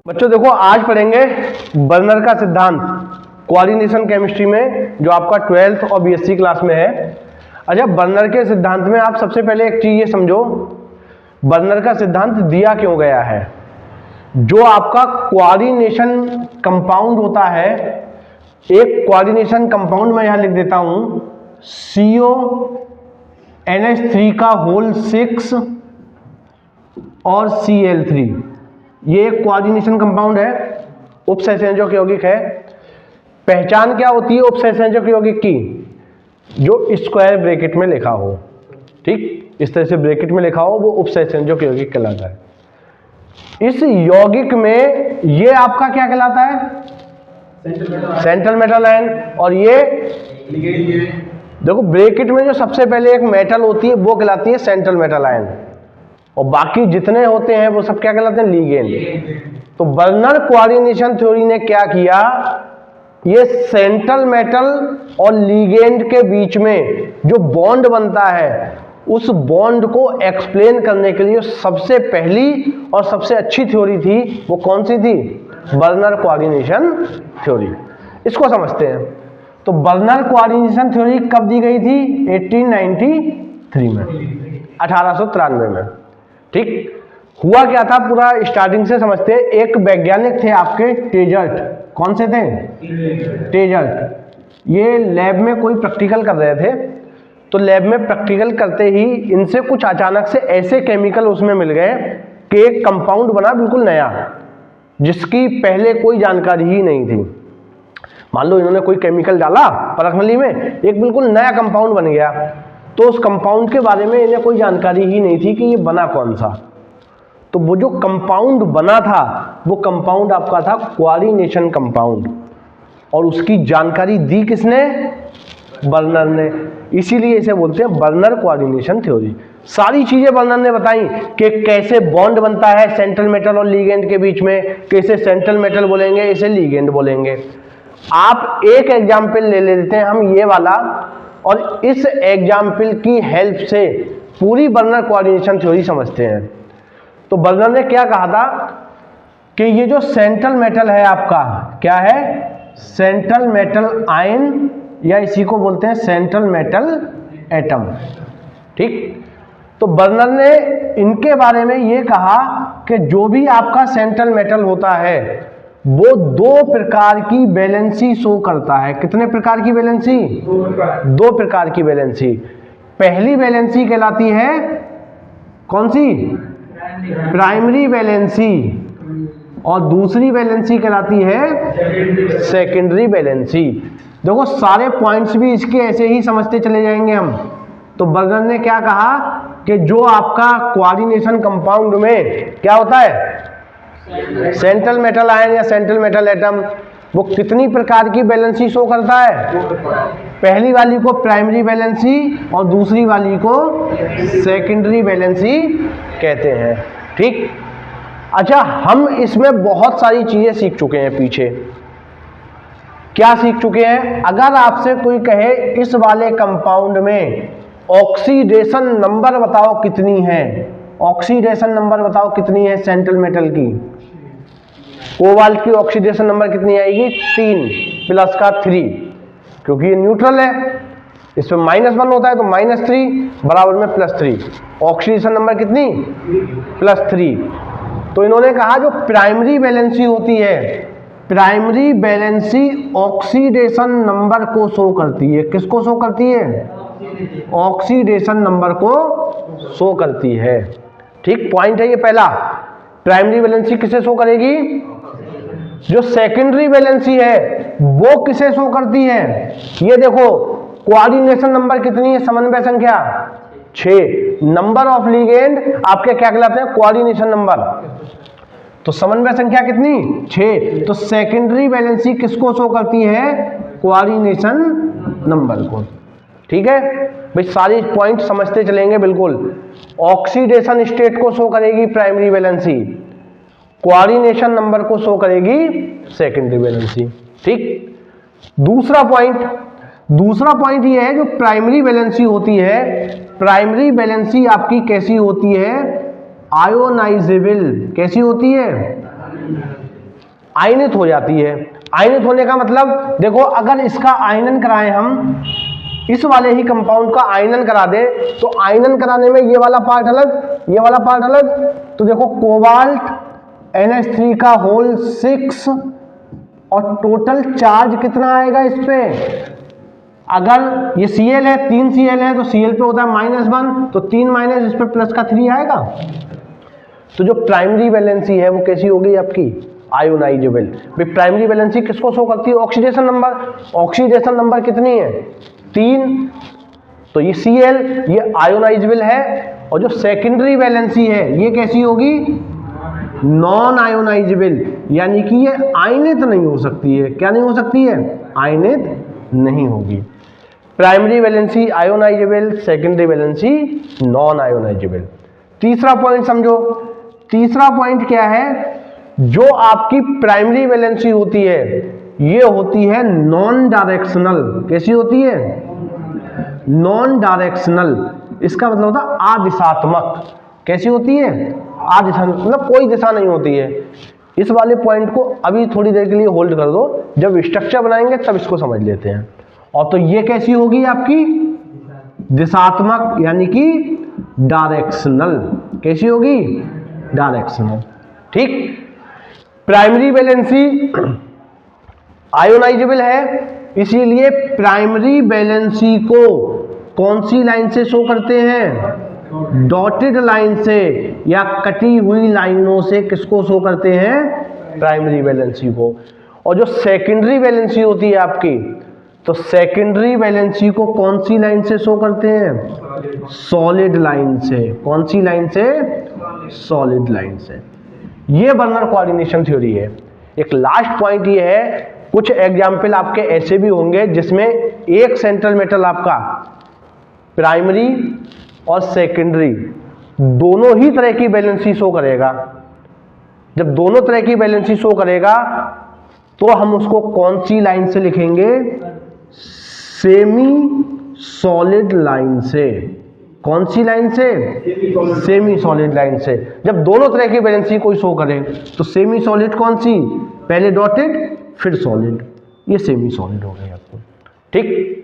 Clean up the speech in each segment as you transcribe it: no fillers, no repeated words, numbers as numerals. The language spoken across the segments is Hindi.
बच्चों देखो, आज पढ़ेंगे बर्नर का सिद्धांत कोऑर्डिनेशन केमिस्ट्री में, जो आपका 12th और बीएससी क्लास में है। अच्छा, बर्नर के सिद्धांत में आप सबसे पहले एक चीज ये समझो, बर्नर का सिद्धांत दिया क्यों गया है। जो आपका कोऑर्डिनेशन कंपाउंड होता है, एक कोऑर्डिनेशन कंपाउंड मैं यहां लिख देता हूं, CONH3 का होल 6 और Cl3, ये एक कोऑर्डिनेशन कंपाउंड है, उपसहसंयोजक यौगिक है। पहचान क्या होती है उपसहसंयोजक यौगिक की? जो स्क्वायर ब्रैकेट में लिखा हो, ठीक इस तरह से ब्रैकेट में लिखा हो, वो उपसहसंयोजक यौगिक कहलाता है। इस यौगिक में ये आपका क्या कहलाता है? Central metal ion. और ये देखो, ब्रैकेट में जो सबसे पहले एक मेटल होती है वो कहलाती है सेंट्रल मेटल आयन, और बाकी जितने होते हैं वो सब क्या कहलाते हैं? लीगेंड। तो बर्नर कोऑर्डिनेशन थ्योरी ने क्या किया, ये सेंट्रल मेटल और लीगेंड के बीच में जो बॉन्ड बनता है, उस बॉन्ड को एक्सप्लेन करने के लिए सबसे पहली और सबसे अच्छी थ्योरी थी, वो कौन सी थी? Burner coordination theory. इसको समझते हैं। तो बर्नर कोऑर्डिनेशन थ्योरी कब दी गई थी? 1893 में, 1893 में। ठीक, हुआ क्या था पूरा स्टार्टिंग से समझते हैं। एक वैज्ञानिक थे आपके टेजर्ट, कौन से थे? टेजर्ट। ये लैब में कोई प्रैक्टिकल कर रहे थे, तो लैब में प्रैक्टिकल करते ही इनसे कुछ अचानक से ऐसे केमिकल उसमें मिल गए कि एक कंपाउंड बना बिल्कुल नया, जिसकी पहले कोई जानकारी ही नहीं थी। मान लो इन्होंने कोई केमिकल डाला परखनली में, एक बिल्कुल नया कंपाउंड बन गया, तो उस कंपाउंड के बारे में इन्हें कोई जानकारी ही नहीं थी कि ये बना कौन सा। तो वो जो कंपाउंड बना था, वो कंपाउंड आपका था कोऑर्डिनेशन कंपाउंड, और उसकी जानकारी दी किसने? बर्नर ने। इसीलिए इसे बोलते हैं बर्नर कोऑर्डिनेशन थ्योरी। सारी चीजें बर्नर ने बताई कि कैसे बॉन्ड बनता है सेंट्रल मेटल और लीगेंड के बीच में, कैसे सेंट्रल मेटल बोलेंगे, इसे लीगेंड बोलेंगे। आप एक एग्जाम्पल ले लेते हैं हम, ये वाला, और इस एग्जाम्पल की हेल्प से पूरी बर्नर कोऑर्डिनेशन थ्योरी समझते हैं। तो बर्नर ने क्या कहा था कि ये जो सेंट्रल मेटल है आपका, क्या है? सेंट्रल मेटल आयन, या इसी को बोलते हैं सेंट्रल मेटल एटम। ठीक, तो बर्नर ने इनके बारे में ये कहा कि जो भी आपका सेंट्रल मेटल होता है, वो दो प्रकार की वैलेंसी शो करता है। कितने प्रकार की वैलेंसी? दो प्रकार की वैलेंसी। पहली वैलेंसी कहलाती है कौन सी? Primary valency. और दूसरी वैलेंसी कहलाती है सेकेंडरी वैलेंसी। देखो, सारे पॉइंट्स भी इसके ऐसे ही समझते चले जाएंगे हम। तो बर्नर ने क्या कहा कि जो आपका कोऑर्डिनेशन कंपाउंड में क्या होता है, सेंट्रल मेटल आयन या सेंट्रल मेटल एटम, वो कितनी प्रकार की वैलेंसी शो करता है? पहली वाली को प्राइमरी वैलेंसी और दूसरी वाली को सेकेंडरी वैलेंसी कहते हैं। ठीक, अच्छा, हम इसमें बहुत सारी चीजें सीख चुके हैं पीछे। क्या सीख चुके हैं? अगर आपसे कोई कहे इस वाले कंपाउंड में ऑक्सीडेशन नंबर बताओ कितनी है, ऑक्सीडेशन नंबर बताओ कितनी है सेंट्रल मेटल की, कोबाल्ट की ऑक्सीडेशन नंबर कितनी आएगी? 3 प्लस का 3, क्योंकि ये न्यूट्रल है, इसमें -1 होता है, तो -3 बराबर में +3। ऑक्सीडेशन नंबर कितनी? +3। तो इन्होंने कहा जो प्राइमरी वैलेंसी होती है, प्राइमरी वैलेंसी ऑक्सीडेशन नंबर को शो करती है। किसको शो करती है? ऑक्सीडेशन नंबर को शो करती है। ठीक, पॉइंट है ये पहला। प्राइमरी वैलेंसी किसे शो करेगी? जो सेकेंडरी वैलेंसी है वो किसे शो करती है? ये देखो, कोऑर्डिनेशन नंबर कितनी है? समन्वय संख्या 6। नंबर ऑफ लीगेंड आपके क्या कहलाते हैं? Coordination number. तो समन्वय संख्या कितनी? 6। तो सेकेंडरी वैलेंसी किसको शो करती है? कोऑर्डिनेशन नंबर को। ठीक है भाई, सारी पॉइंट समझते चलेंगे बिल्कुल। ऑक्सीडेशन स्टेट को शो करेगी प्राइमरी वैलेंसी, कोऑर्डिनेशन नंबर को शो करेगी सेकेंडरी वैलेंसी। ठीक, दूसरा पॉइंट ये है, जो प्राइमरी वैलेंसी होती है, प्राइमरी वैलेंसी आपकी कैसी होती है? आयोनाइजेबल। कैसी होती है? आयनित हो जाती है। आयनित होने का मतलब देखो, अगर इसका आयनन कराएं हम, इस वाले ही कंपाउंड का आयनन करा दे, तो आयनन कराने में ये वाला पार्ट अलग, ये वाला पार्ट अलग, तो देखो कोबाल्ट NH3 का होल 6 और टोटल चार्ज कितना आएगा इस पे, अगर ये Cl है, 3 Cl है तो Cl पे होता है -1, तो 3 माइनस इस पे प्लस का 3 आएगा। तो जो प्राइमरी वैलेंसी है वो कैसी होगी आपकी, आयोनाइजेबल। भाई प्राइमरी वैलेंसी किसको शो करती है, ऑक्सीडेशन नंबर। ऑक्सीडेशन नंबर कितनी है, 3, तो ये Cl ये आयोनाइजेबल है। और जो सेकेंडरी वैलेंसी है ये कैसी होगी, नॉन आयोनाइजेबल, यानी कि ये आयनित नहीं हो सकती है। क्या नहीं हो सकती है, आयनित नहीं होगी। Primary valency ionisable, secondary valency non ionisable. तीसरा पॉइंट समझो, तीसरा पॉइंट क्या है, जो आपकी प्राइमरी वैलेंसी होती है ये होती है नॉन डायरेक्शनल। कैसी होती है, नॉन डायरेक्शनल। इसका मतलब होता है आदिशात्मक। कैसी होती है, आदिशात्मक, मतलब कोई दिशा नहीं होती है। इस वाले पॉइंट को अभी थोड़ी देर के लिए होल्ड कर दो, जब स्ट्रक्चर बनाएंगे तब इसको समझ लेते हैं। और तो ये कैसी होगी आपकी, दिशात्मक, यानी कि डायरेक्शनल। कैसी होगी, डायरेक्शनल। ठीक, प्राइमरी वैलेंसी आयोनाइजेबल है, इसीलिए प्राइमरी वैलेंसी को कौन सी लाइन से शो करते हैं, डॉटेड लाइन से या कटी हुई लाइनों से किसको शो करते हैं, प्राइमरी वैलेंसी को। और जो सेकेंडरी वैलेंसी होती है आपकी, तो सेकेंडरी वैलेंसी को कौन सी लाइन से शो करते हैं, सॉलिड लाइन से। कौन सी लाइन से, सॉलिड लाइन से। ये बर्नर कोऑर्डिनेशन थ्योरी है। एक लास्ट पॉइंट ये है, कुछ एग्जाम्पल आपके ऐसे भी होंगे जिसमें एक सेंट्रल मेटल आपका प्राइमरी और सेकेंडरी दोनों ही तरह की वैलेंसी शो करेगा। जब दोनों तरह की वैलेंसी शो करेगा तो हम उसको कौन सी लाइन से लिखेंगे, सेमी सॉलिड लाइन से। कौन सी लाइन से, सेमी सॉलिड लाइन से। जब दोनों तरह की वैलेंसी कोई शो करे तो सेमी सॉलिड कौन सी, पहले डॉटेड फिर सॉलिड, ये सेमी सॉलिड हो गई आपको। ठीक,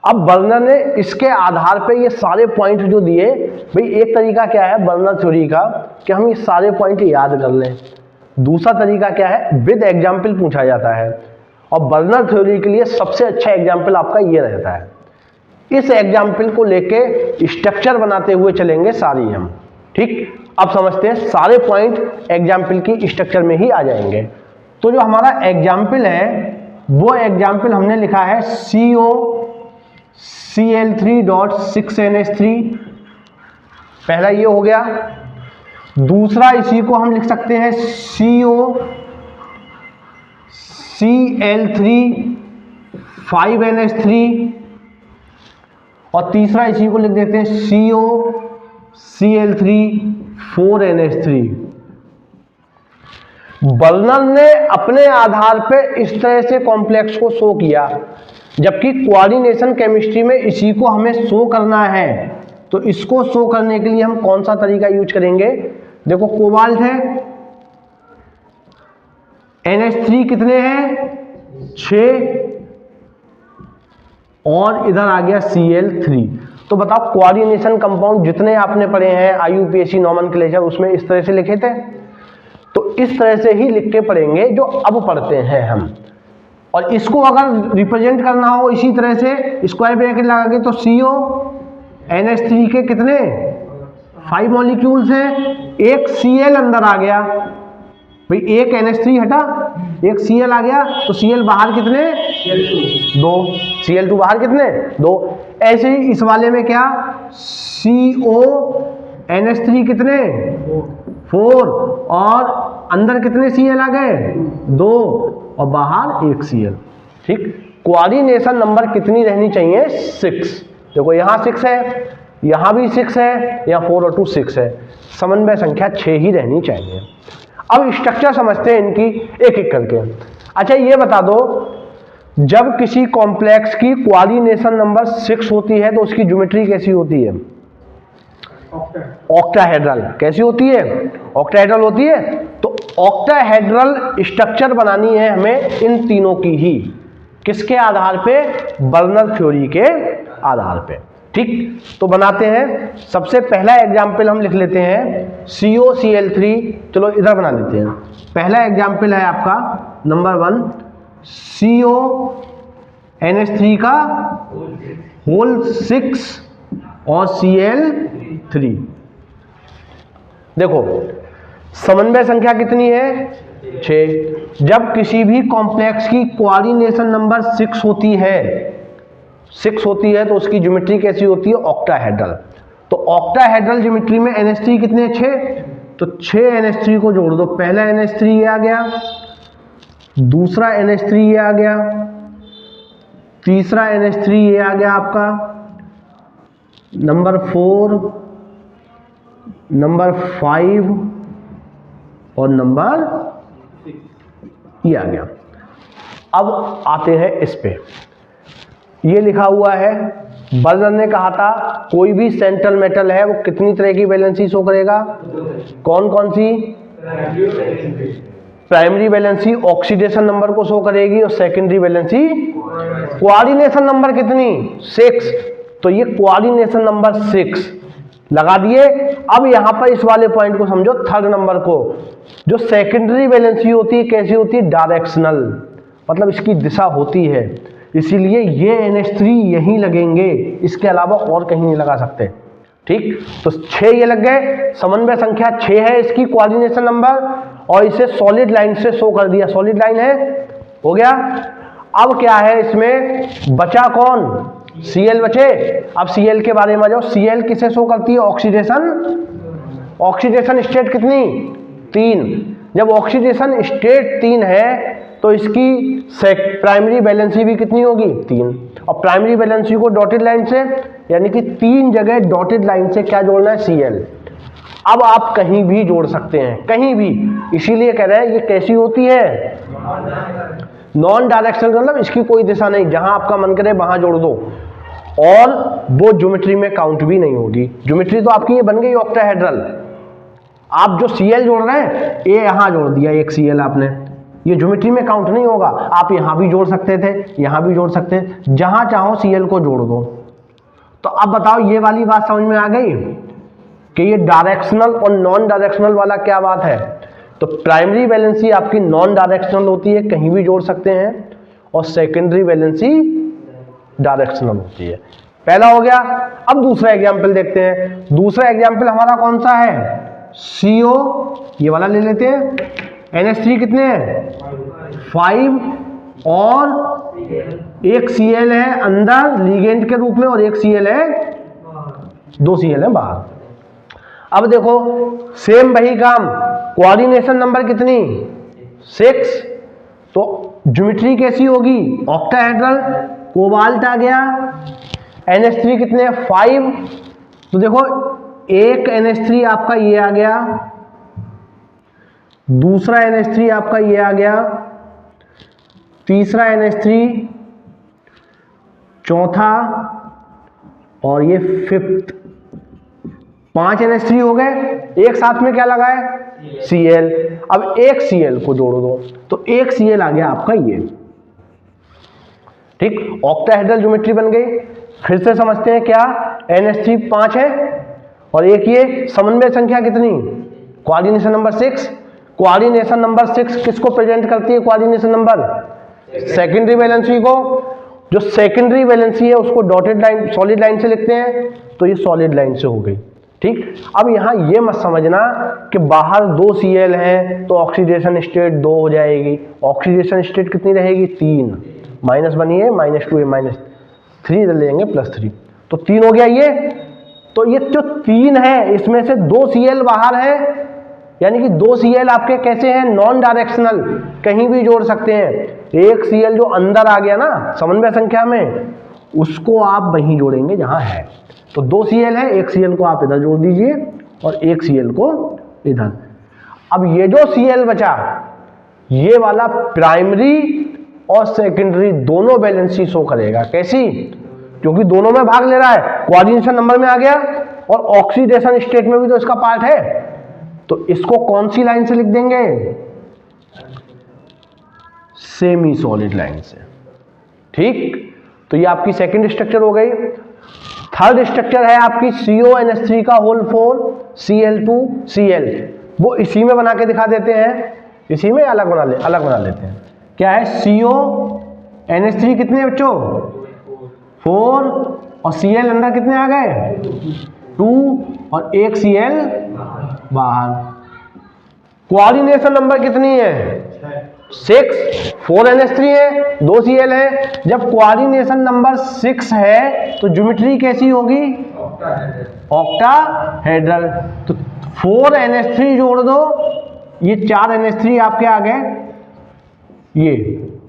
अब बर्नर ने इसके आधार पे ये सारे पॉइंट जो दिए, भाई एक तरीका क्या है बर्नर थ्योरी का कि हम ये सारे पॉइंट याद कर लें। दूसरा तरीका क्या है, विद एग्जाम्पल पूछा जाता है। और बर्नर थ्योरी के लिए सबसे अच्छा एग्जाम्पल आपका ये रहता है। इस एग्जाम्पल को लेके स्ट्रक्चर बनाते हुए चलेंगे सारी हम। ठीक, अब समझते हैं सारे पॉइंट एग्जाम्पल की स्ट्रक्चर में ही आ जाएंगे। तो जो हमारा एग्जाम्पल है वो एग्जाम्पल हमने लिखा है COCl3.6NH3। पहला ये हो गया। दूसरा इसी को हम लिख सकते हैं COCl3.5NH3 और तीसरा इसी को लिख देते हैं COCl3.4NH3। बर्नर ने अपने आधार पे इस तरह से कॉम्प्लेक्स को शो किया, जबकि कोऑर्डिनेशन केमिस्ट्री में इसी को हमें शो करना है। तो इसको शो करने के लिए हम कौन सा तरीका यूज करेंगे, देखो कोबाल्ट है, NH3 कितने हैं 6 और इधर आ गया Cl3। तो बताओ कोऑर्डिनेशन कंपाउंड जितने आपने पढ़े हैं IUPAC नॉमेनक्लेचर उसमें इस तरह से लिखे थे, तो इस तरह से ही लिख के पढ़ेंगे जो अब पढ़ते हैं हम। और इसको अगर रिप्रेजेंट करना हो इसी तरह से स्क्वायर ब्रैकेट लगा के, तो CONH3 के कितने 5 मॉलिक्यूल्स हैं, एक Cl अंदर आ गया, भाई एक NH3 हटा एक Cl आ गया, तो Cl बाहर कितने 2, Cl2 बाहर कितने 2। ऐसे ही इस वाले में क्या CONH3 कितने 4 और अंदर कितने Cl आ गए 2 और बाहर एक Cl। ठीक, कोऑर्डिनेशन नंबर कितनी रहनी चाहिए 6। देखो यहाँ 6 है, यहाँ भी 6 है, यहाँ 4 और 2 6 है, समन्वय संख्या 6 ही रहनी चाहिए। अब स्ट्रक्चर समझते हैं इनकी एक एक करके। अच्छा ये बता दो, जब किसी कॉम्प्लेक्स की कोऑर्डिनेशन नंबर 6 होती है तो उसकी ज्योमेट्री कैसी होती है, ऑक्टाहेड्रल। कैसी होती है, ऑक्टाहेड्रल होती है। तो ऑक्टाहेड्रल स्ट्रक्चर बनानी है हमें इन तीनों की ही, किसके आधार पे? बर्नर थ्योरी के आधार पे। ठीक, तो बनाते हैं। सबसे पहला एग्जाम्पल हम लिख लेते हैं COCl3। चलो इधर बना लेते हैं। पहला एग्जाम्पल है आपका नंबर 1 CONH3 का होल 6 और Cl3। देखो समन्वय संख्या कितनी है? 6। जब किसी भी कॉम्प्लेक्स की कोऑर्डिनेशन नंबर 6 होती है तो उसकी ज्योमेट्री कैसी होती है? ऑक्टाहेड्रल। तो ऑक्टाहेड्रल ज्योमेट्री में NH3 कितने? 6। तो 6 NH3 को जोड़ दो। पहला NH3 ये आ गया, दूसरा NH3 ये आ गया, तीसरा NH3 ये आ गया आपका, नंबर 4, नंबर 5 और नंबर ये आ गया। अब आते हैं इस पे। ये लिखा हुआ है, बर्नर ने कहा था कोई भी सेंट्रल मेटल है वो कितनी तरह की वैलेंसी शो करेगा? कौन कौन सी? प्राइमरी वैलेंसी ऑक्सीडेशन नंबर को शो करेगी और सेकेंडरी वैलेंसी कोऑर्डिनेशन नंबर कितनी? 6। तो ये कोऑर्डिनेशन नंबर 6 लगा दिए। अब यहां पर इस वाले पॉइंट को समझो, थर्ड नंबर को। जो सेकेंडरी वैलेंसी होती है कैसी होती है? डायरेक्शनल, मतलब इसकी दिशा होती है, इसीलिए ये NH3 यहीं लगेंगे, इसके अलावा और कहीं नहीं लगा सकते। ठीक, तो 6 ये लग गए। समन्वय संख्या 6 है इसकी कोऑर्डिनेशन नंबर, और इसे सॉलिड लाइन से शो कर दिया। सॉलिड लाइन है, हो गया। अब क्या है इसमें? बचा कौन? Cl बचे। अब Cl के बारे में जाओ। Cl किसे शो करती है? ऑक्सीडेशन। ऑक्सीडेशन स्टेट कितनी? 3। जब ऑक्सीडेशन स्टेट 3 है तो इसकी प्राइमरी वैलेंसी भी कितनी होगी? 3। और प्राइमरी वैलेंसी को डॉटेड लाइन से, यानी कि 3 जगह डॉटेड लाइन से क्या जोड़ना है? Cl। अब आप कहीं भी जोड़ सकते हैं, कहीं भी, इसीलिए कह रहे हैं ये कैसी होती है? नॉन डायरेक्शनल, मतलब इसकी कोई दिशा नहीं, जहां आपका मन करे वहां जोड़ दो, और वो ज्योमेट्री में काउंट भी नहीं होगी। ज्योमेट्री तो आपकी ये बन गई ऑक्टाहेड्रल। आप जो Cl जोड़ रहे हैं, ये यहां जोड़ दिया एक Cl आपने, ये ज्योमेट्री में काउंट नहीं होगा। आप यहां भी जोड़ सकते थे, यहां भी जोड़ सकते थे, जहां चाहो Cl को जोड़ दो। तो अब बताओ, ये वाली बात समझ में आ गई कि ये डायरेक्शनल और नॉन डायरेक्शनल वाला क्या बात है? तो प्राइमरी वैलेंसी आपकी नॉन डायरेक्शनल होती है, कहीं भी जोड़ सकते हैं, और सेकेंडरी वैलेंसी डायरेक्शनल होती है। पहला हो गया। अब दूसरा एग्जाम्पल देखते हैं। दूसरा एग्जाम्पल हमारा कौन सा है? CO, ये वाला ले लेते हैं। NH3 कितने हैं? 5, और एक Cl है अंदर लिगेंड के रूप में, और एक Cl है, 2 Cl है बाहर। अब देखो सेम वही काम, कोऑर्डिनेशन नंबर कितनी? 6। तो ज्योमेट्री कैसी होगी? ऑक्टाहेड्रल। कोबाल्ट आ गया। NH3 कितने? 5। तो देखो एक NH3 आपका ये आ गया, दूसरा NH3 आपका ये आ गया, तीसरा NH3, चौथा, और ये 5th। 5 NH3 हो गए। एक साथ में क्या लगा है? Cl। अब एक Cl को जोड़ दो, तो एक Cl आ गया आपका ये। ठीक, ऑक्टाहेड्रल ज्योमेट्री बन गई। फिर से समझते हैं क्या? NH3 5 है, और एक ये समन्वय संख्या कितनी? Coordination number 6। कोऑर्डिनेशन नंबर 6 किसको प्रेजेंट करती है? कोऑर्डिनेशन नंबर सेकेंडरी वैलेंसी को। जो सेकेंडरी वैलेंसी है उसको डॉटेड लाइन, सॉलिड लाइन से लिखते हैं, तो ये सॉलिड लाइन से हो गई। ठीक, अब यहां ये मत समझना कि बाहर 2 Cl हैं तो ऑक्सीडेशन स्टेट 2 हो जाएगी। ऑक्सीडेशन स्टेट कितनी रहेगी? 3। -1 ये, -2 ये, -3 इधर ले लेंगे, +3, तो 3 हो गया ये। तो ये जो 3 है इसमें से 2 Cl बाहर है, यानी कि 2 Cl आपके कैसे हैं? नॉन डायरेक्शनल, कहीं भी जोड़ सकते हैं। एक Cl जो अंदर आ गया ना समन्वय संख्या में, उसको आप वहीं जोड़ेंगे जहां है। तो 2 Cl है, एक Cl को आप इधर जोड़ दीजिए और एक Cl को इधर। अब ये जो Cl बचा, ये वाला प्राइमरी और सेकेंडरी दोनों वैलेंसी शो करेगा। कैसी? क्योंकि दोनों में भाग ले रहा है, कोऑर्डिनेशन नंबर में आ गया और ऑक्सीडेशन स्टेट में भी तो इसका पार्ट है। तो इसको कौन सी लाइन से लिख देंगे? सेमी सॉलिड लाइन से। ठीक, तो ये आपकी सेकंड स्ट्रक्चर हो गई। थर्ड स्ट्रक्चर है आपकी CONH3 का होल 4 Cl2Cl, वो इसी में बना के दिखा देते हैं, इसी में अलग बना लेते हैं। क्या है? CONH3 कितने बच्चों? 4, और Cl अंदर कितने आ गए? 2, और एक Cl बाहर। कोऑर्डिनेशन नंबर कितनी है? 6, 4 NH3 है, 2 Cl है। जब कोऑर्डिनेशन नंबर 6 है तो ज्योमेट्री कैसी होगी? ऑक्टाहेड्रल। तो 4 NH3 जोड़ दो, ये 4 NH3 आपके आ गए ये,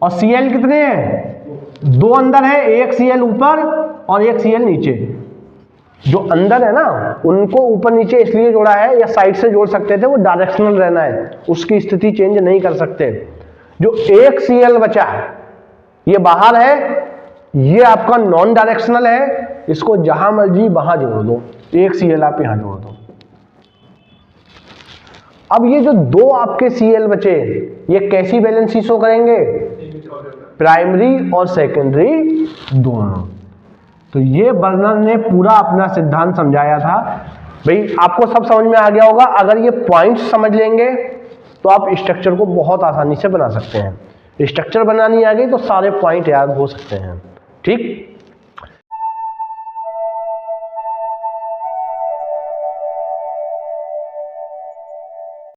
और Cl कितने हैं? 2 अंदर है, एक Cl ऊपर और एक Cl नीचे। जो अंदर है ना उनको ऊपर नीचे इसलिए जोड़ा है, या साइड से जोड़ सकते थे, वो डायरेक्शनल रहना है, उसकी स्थिति चेंज नहीं कर सकते। जो एक Cl बचा है ये बाहर है, ये आपका नॉन डायरेक्शनल है, इसको जहां मर्जी वहां जोड़ दो, एक Cl आप यहां जोड़ दो। अब ये जो 2 आपके Cl बचे ये कैसी वैलेंसी शो करेंगे? प्राइमरी और सेकेंडरी दोनों। तो ये बर्नर ने पूरा अपना सिद्धांत समझाया था। भाई आपको सब समझ में आ गया होगा। अगर ये पॉइंट्स समझ लेंगे तो आप स्ट्रक्चर को बहुत आसानी से बना सकते हैं। स्ट्रक्चर बनानी आ गई तो सारे पॉइंट याद हो सकते हैं। ठीक।